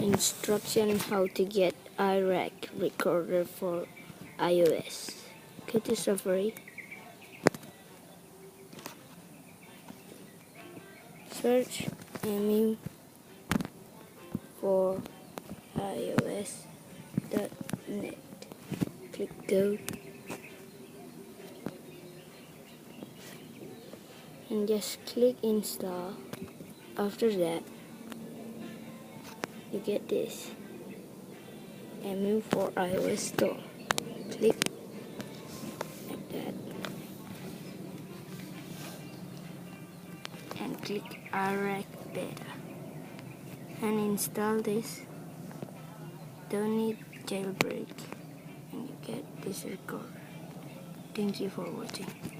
Instruction how to get iRack recorder for iOS. Go to Safari. Search MU for iOS.net. Click go. And just click install. After that, you get this MU for iOS store. Click like that and click iRack beta and install this. Don't need jailbreak and you get this recorder. Thank you for watching.